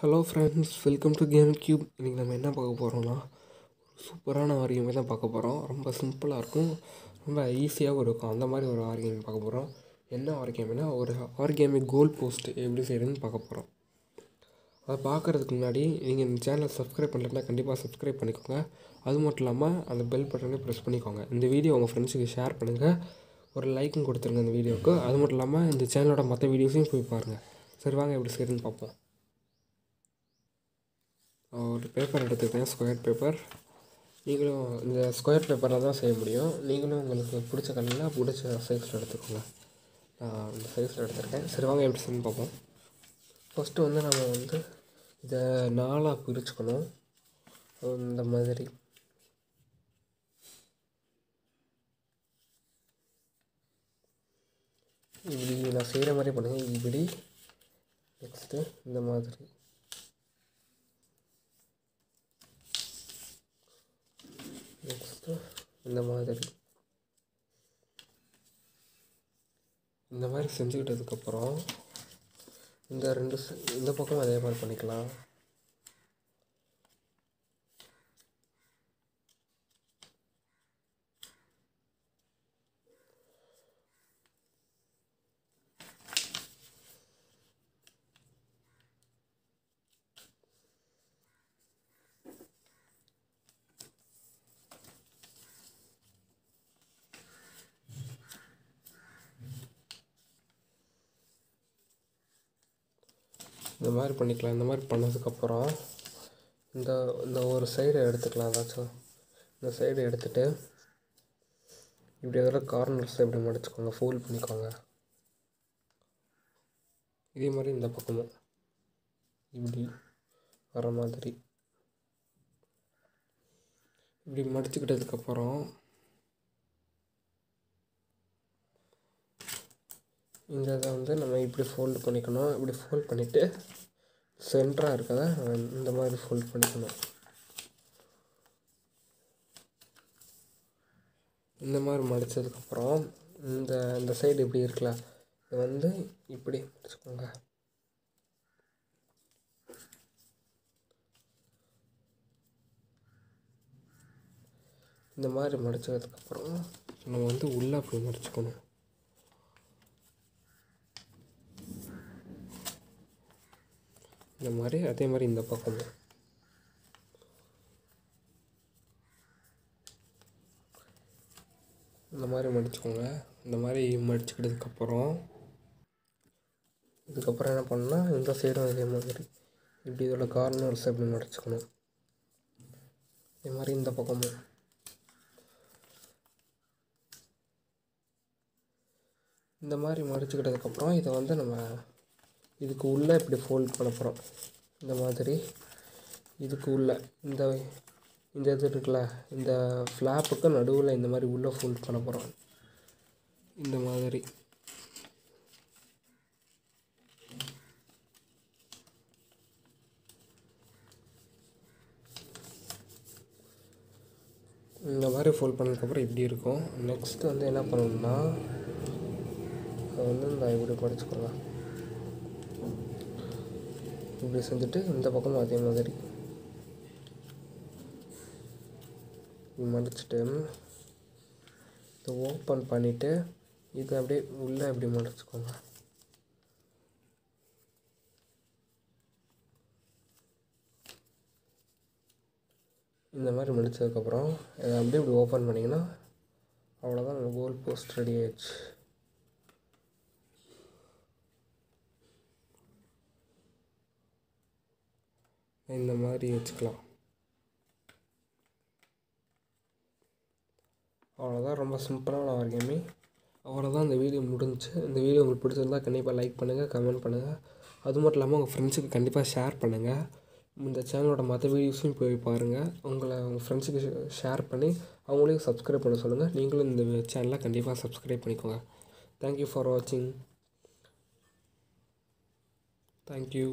Hello friends, welcome to game cube. இன்றைக்கி நம்ம என்ன பார்க்க போகிறோம்னா, சூப்பரான ஆர்கேமை தான் பார்க்க போகிறோம். ரொம்ப சிம்பிளாக இருக்கும், ரொம்ப ஈஸியாகவும் இருக்கும். அந்த மாதிரி ஒரு ஆர்கேம் பார்க்க போகிறோம். என்ன ஆர்கேம்னா, ஒரு ஆர்கேமி கோல் போஸ்ட் எப்படி செய்கிறதுன்னு பார்க்க போகிறோம். அதை பார்க்குறதுக்கு முன்னாடி நீங்கள் இந்த சேனலை சப்ஸ்கிரைப் பண்ணலைன்னா கண்டிப்பாக சப்ஸ்கிரைப் பண்ணிக்கோங்க. அது மட்டும் இல்லாமல் அந்த பெல் பட்டனை ப்ரெஸ் பண்ணிக்கோங்க. இந்த வீடியோ உங்கள் ஃப்ரெண்ட்ஸுக்கு ஷேர் பண்ணுங்கள், ஒரு லைக்கும் கொடுத்துருங்க இந்த வீடியோவுக்கு. அது மட்டும் இல்லாமல் இந்த சேனலோட மற்ற வீடியோஸையும் போய் பாருங்கள். சரி, வாங்க எப்படி செய்கிறதுன்னு பார்ப்போம். ஒரு பேப்பர் எடுத்துக்கிட்டேன், ஸ்கொயர் பேப்பர். நீங்களும் இந்த ஸ்கொயர் பேப்பரில் தான் செய்ய முடியும். நீங்களும் உங்களுக்கு பிடிச்ச கலரில் பிடிச்ச சைஸில் எடுத்துக்கோங்க. நான் இந்த சைஸில் எடுத்துருக்கேன். சரி, வாங்க எப்படி செய்யணும்னு பார்ப்போம். ஃபஸ்ட்டு நம்ம இதை 4ஆக பிரிச்சுக்கணும். இந்த மாதிரி இப்படி நான் செய்கிற மாதிரி பண்ணுங்கள். இப்படி நெக்ஸ்ட்டு இந்த மாதிரி நெக்ஸ்ட்டு இந்த மாதிரி செஞ்சுக்கிட்டதுக்கப்புறம் இந்த பக்கம் அதே மாதிரி பண்ணிக்கலாம். இந்த மாதிரி பண்ணிக்கலாம். இந்த மாதிரி பண்ணதுக்கப்புறம் இந்த ஒரு சைடை எடுத்துக்கலாம். ஏதாச்சும் இந்த சைடை எடுத்துகிட்டு இப்படி எதாவது கார்னர்ஸ் இப்படி மடிச்சுக்கோங்க, ஃபோல்ட் பண்ணிக்கோங்க. இதே மாதிரி இந்த பக்கமும் இப்படி வர மாதிரி இப்படி மடிச்சுக்கிட்டதுக்கப்புறம் இந்த இதை நம்ம இப்படி ஃபோல்டு பண்ணிக்கணும். இப்படி ஃபோல்ட் பண்ணிவிட்டு சென்டராக இருக்கதை இந்த மாதிரி ஃபோல்ட் பண்ணிக்கணும். இந்த மாதிரி மடித்ததுக்கப்புறம் இந்த சைடு இப்படி இருக்குல்ல, இதை இப்படி மடிச்சுக்கோங்க. இந்த மாதிரி மடித்ததுக்கப்புறம் நம்ம உள்ளே அப்படி மடிச்சுக்கணும். இந்த மாதிரி அதே மாதிரி இந்த பக்கமும் இந்த மாதிரி மடிச்சுக்கோங்க. இந்த மாதிரி மடிச்சுக்கிட்டதுக்கப்புறம் இதுக்கப்புறம் என்ன பண்ணால் இந்த சைடும் அதே மாதிரி இப்படி இதோட கார்னர்ஸ் எப்படி மடிச்சுக்கணும். இதே மாதிரி இந்த பக்கமும் இந்த மாதிரி மடிச்சுக்கிட்டதுக்கப்புறம் இதை நம்ம இதுக்கு உள்ளே இப்படி ஃபோல்ட் பண்ண போகிறோம். இந்த மாதிரி இதுக்கு உள்ளே இந்த இது இருக்குல்ல, இந்த ஃப்ளாப்புக்கு நடுவில் இந்த மாதிரி உள்ளே ஃபோல்ட் பண்ண போகிறோம். இந்த மாதிரி ஃபோல்ட் பண்ணதுக்கப்புறம் இப்படி இருக்கும். நெக்ஸ்ட்டு என்ன பண்ணணும்னா இந்த இப்படி படிச்சுக்கோங்க. இப்படி செஞ்சுட்டு இந்த பக்கமும் அதே மாதிரி மடிச்சுட்டு இதை ஓப்பன் பண்ணிவிட்டு இதை அப்படியே உள்ளே இப்படி மடிச்சுக்கோங்க. இந்த மாதிரி மடித்ததுக்கப்புறம் இதை அப்படியே இப்படி ஓப்பன் பண்ணிங்கன்னா அவ்வளோதான், நம்ம கோல் போஸ்ட் ரெடி ஆயிடுச்சு. இந்த மாதிரி வச்சுக்கலாம். அவ்வளோதான், ரொம்ப சிம்பிளான ஆர்கேமி. அவ்வளோதான், இந்த வீடியோ முடிஞ்சிச்சு. இந்த வீடியோ உங்களுக்கு பிடிச்சிருந்தால் கண்டிப்பாக லைக் பண்ணுங்கள், கமெண்ட் பண்ணுங்கள். அது மட்டும் இல்லாமல் உங்கள் ஃப்ரெண்ட்ஸுக்கு கண்டிப்பாக ஷேர் பண்ணுங்கள். இந்த சேனலோட மற்ற வீடியோஸையும் போய் பாருங்கள். உங்கள் ஃப்ரெண்ட்ஸுக்கு ஷேர் பண்ணி அவங்களையும் சப்ஸ்கிரைப் பண்ண சொல்லுங்கள். நீங்களும் இந்த சேனலை கண்டிப்பாக சப்ஸ்கிரைப் பண்ணிக்கோங்க. தேங்க்யூ ஃபார் வாட்சிங். தேங்க்யூ.